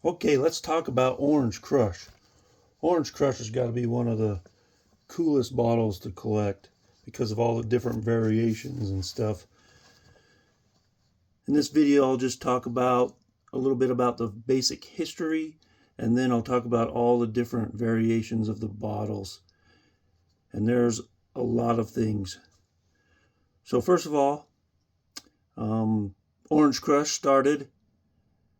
Okay, let's talk about Orange Crush. Orange Crush has got to be one of the coolest bottles to collect because of all the different variations and stuff. In this video, I'll just talk about a little bit about the basic history, and then I'll talk about all the different variations of the bottles. And there's a lot of things. So first of all, Orange Crush started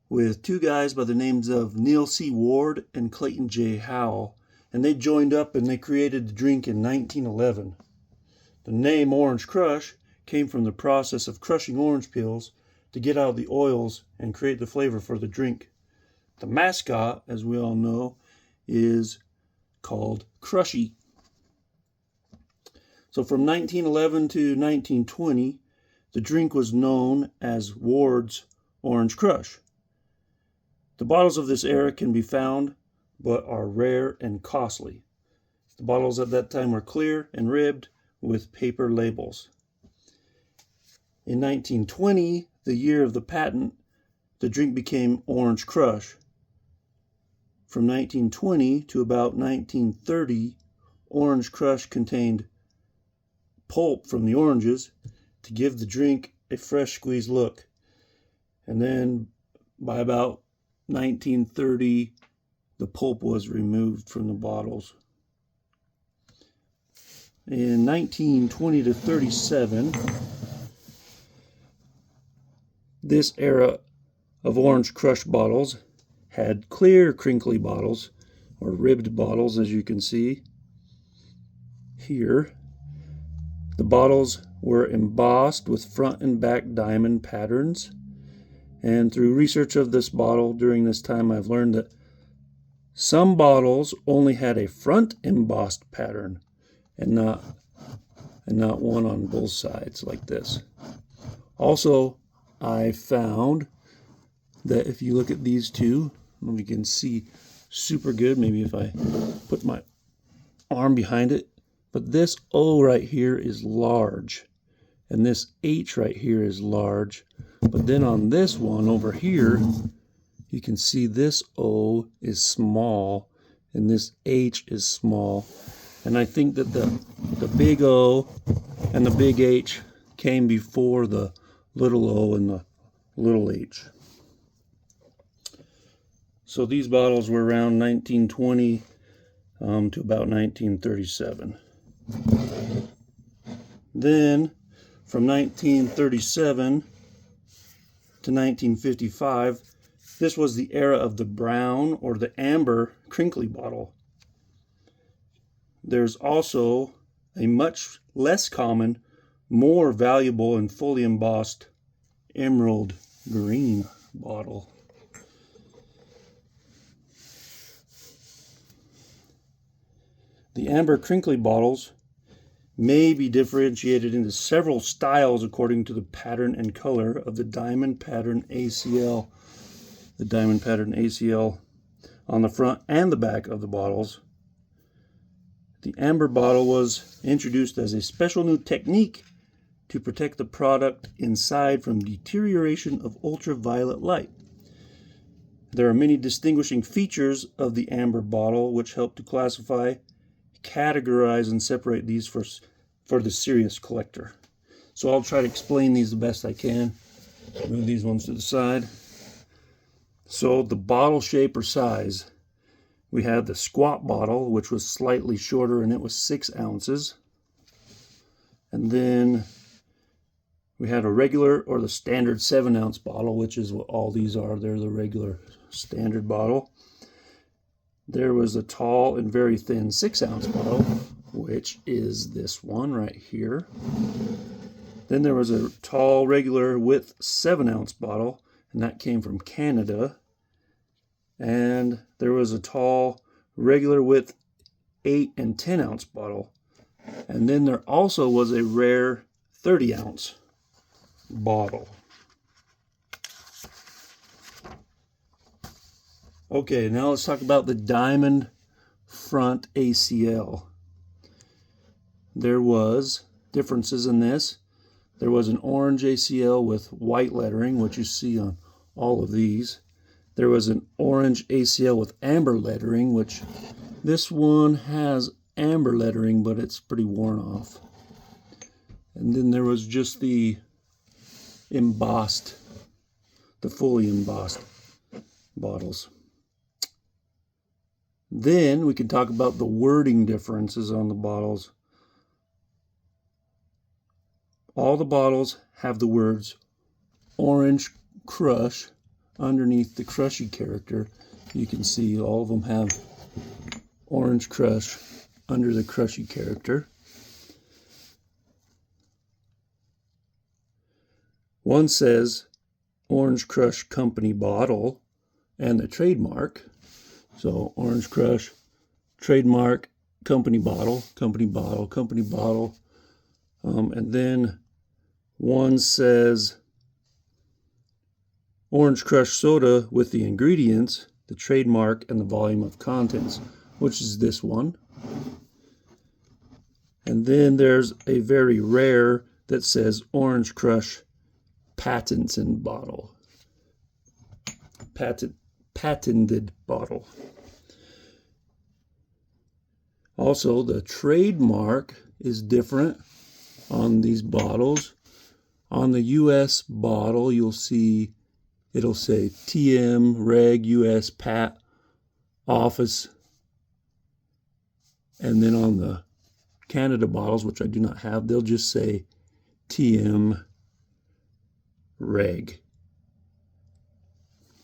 with two guys by the names of Neil C. Ward and Clayton J. Howell, and they joined up and they created the drink in 1911. The name Orange Crush came from the process of crushing orange peels to get out the oils and create the flavor for the drink. The mascot, as we all know, is called Crushy. So from 1911 to 1920, the drink was known as Ward's Orange Crush. The bottles of this era can be found, but are rare and costly. The bottles at that time were clear and ribbed with paper labels. In 1920, the year of the patent, the drink became Orange Crush. From 1920 to about 1930, Orange Crush contained pulp from the oranges to give the drink a fresh squeezed look. And then by about 1930, the pulp was removed from the bottles. In 1920 to 37, this era of Orange Crush bottles had clear, crinkly bottles, or ribbed bottles, as you can see here. The bottles were embossed with front and back diamond patterns. And through research of this bottle during this time, I've learned that some bottles only had a front embossed pattern and not one on both sides like this. Also, I found that if you look at these two, I don't know if you can see super good, maybe if I put my arm behind it, but this O right here is large, and this H right here is large. But then on this one over here, you can see this O is small, and this H is small. And I think that the big O and the big H came before the little O and the little H. So these bottles were around 1920 to about 1937. Then from 1937 to 1955, this was the era of the brown or the amber crinkly bottle. There's also a much less common, more valuable and fully embossed emerald green bottle. The amber crinkly bottles may be differentiated into several styles according to the pattern and color of the diamond pattern ACL. The diamond pattern ACL on the front and the back of the bottles. The amber bottle was introduced as a special new technique to protect the product inside from deterioration of ultraviolet light. There are many distinguishing features of the amber bottle which help to classify, categorize, and separate these for the serious collector. So I'll try to explain these the best I can. Move these ones to the side. So the bottle shape or size. We had the squat bottle, which was slightly shorter, and it was 6 ounces. And then we had a regular or the standard 7-ounce bottle, which is what all these are. They're the regular standard bottle. There was a tall and very thin 6-ounce bottle, which is this one right here. Then there was a tall, regular width 7-ounce bottle, and that came from Canada. And there was a tall, regular width 8 and 10-ounce bottle. And then there also was a rare 30-ounce bottle. Okay, now let's talk about the diamond front ACL. There was differences in this. There was an orange ACL with white lettering, which you see on all of these. there was an orange ACL with amber lettering, which this one has amber lettering, but it's pretty worn off. And then there was just the embossed, the fully embossed bottles. Then we can talk about the wording differences on the bottles. All the bottles have the words Orange Crush underneath the Crushy character. You can see all of them have Orange Crush under the Crushy character. One says Orange Crush Company bottle and the trademark. So Orange Crush, trademark, company bottle, company bottle, company bottle. And then one says Orange Crush soda with the ingredients, the trademark, and the volume of contents, which is this one. And then there's a very rare that says Orange Crush patents and bottle. Patented bottle. Also, the trademark is different on these bottles. On the US bottle, you'll see it'll say TM Reg US Pat Office. And then on the Canada bottles, which I do not have, they'll just say TM Reg,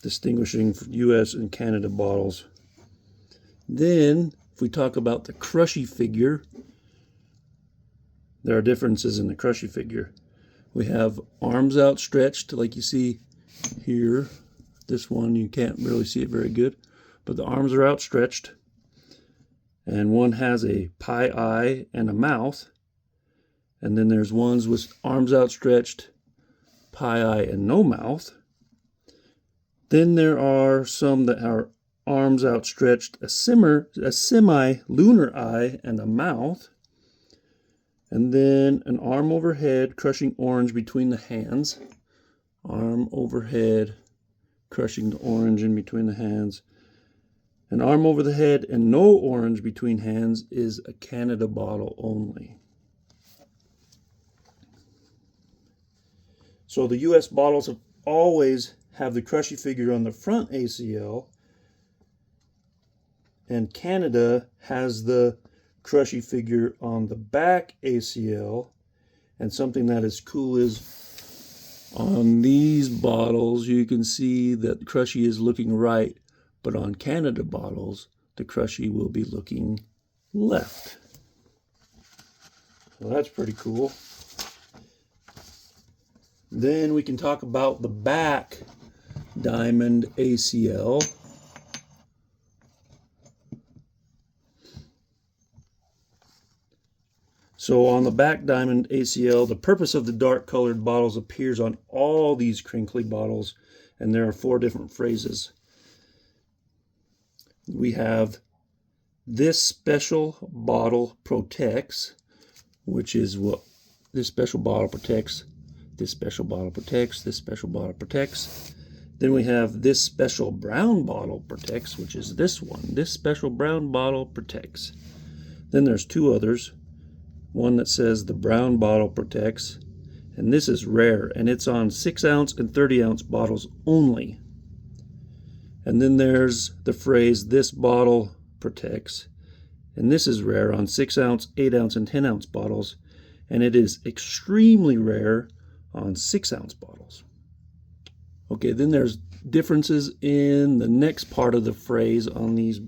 distinguishing US and Canada bottles. Then, if we talk about the Crushy figure, there are differences in the Crushy figure. We have arms outstretched, like you see here. This one, you can't really see it very good, but the arms are outstretched. And one has a pie eye and a mouth. And then there's ones with arms outstretched, pie eye, and no mouth. Then there are some that are arms outstretched, a semi-lunar eye, and a mouth. And then an arm overhead, crushing orange between the hands. Arm overhead, crushing the orange in between the hands. An arm over the head and no orange between hands is a Canada bottle only. So the US bottles have always have the Crushy figure on the front ACL, and Canada has the Crushy figure on the back ACL. And something that is cool is on these bottles you can see that Crushy is looking right, but on Canada bottles the Crushy will be looking left. So that's pretty cool. Then we can talk about the back Diamond ACL. So on the back Diamond ACL, the purpose of the dark colored bottles appears on all these crinkly bottles, and there are 4 different phrases. We have this special bottle protects, which is what this special bottle protects. This special bottle protects. This special bottle protects. Then we have this special brown bottle protects, which is this one. This special brown bottle protects. Then there's 2 others. One that says the brown bottle protects, and this is rare, and it's on 6-ounce and 30-ounce bottles only. And then there's the phrase this bottle protects, and this is rare on 6-ounce, 8-ounce, and 10-ounce bottles, and it is extremely rare on 6-ounce bottles. Okay, then there's differences in the next part of the phrase on these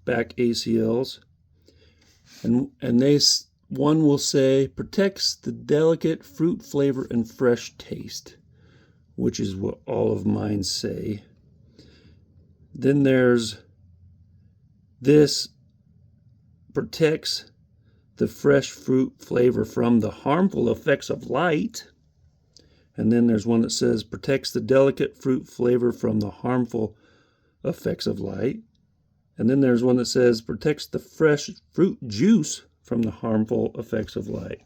back ACLs. And one will say, protects the delicate fruit flavor and fresh taste, which is what all of mine say. Then there's this protects the fresh fruit flavor from the harmful effects of light. And then there's one that says protects the delicate fruit flavor from the harmful effects of light. And then there's one that says protects the fresh fruit juice from the harmful effects of light.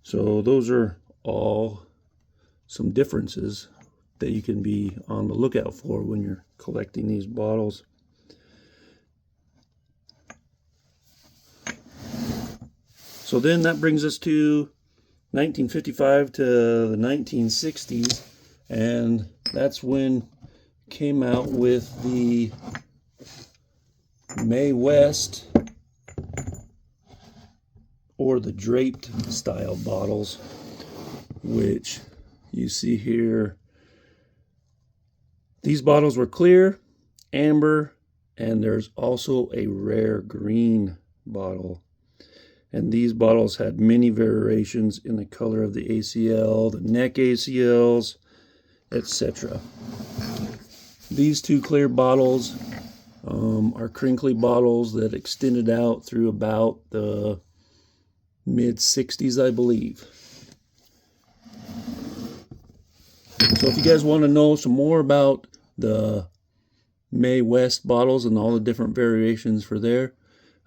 So those are all some differences that you can be on the lookout for when you're collecting these bottles. So then that brings us to 1955 to the 1960s, and that's when came out with the Mae West or the draped style bottles, which you see here. These bottles were clear, amber, and there's also a rare green bottle. And these bottles had many variations in the color of the ACL, the neck ACLs, etc. These two clear bottles are crinkly bottles that extended out through about the mid-60s, I believe. So if you guys want to know some more about the Mae West bottles and all the different variations for there,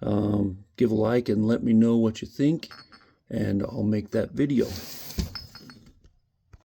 give a like and let me know what you think, and I'll make that video.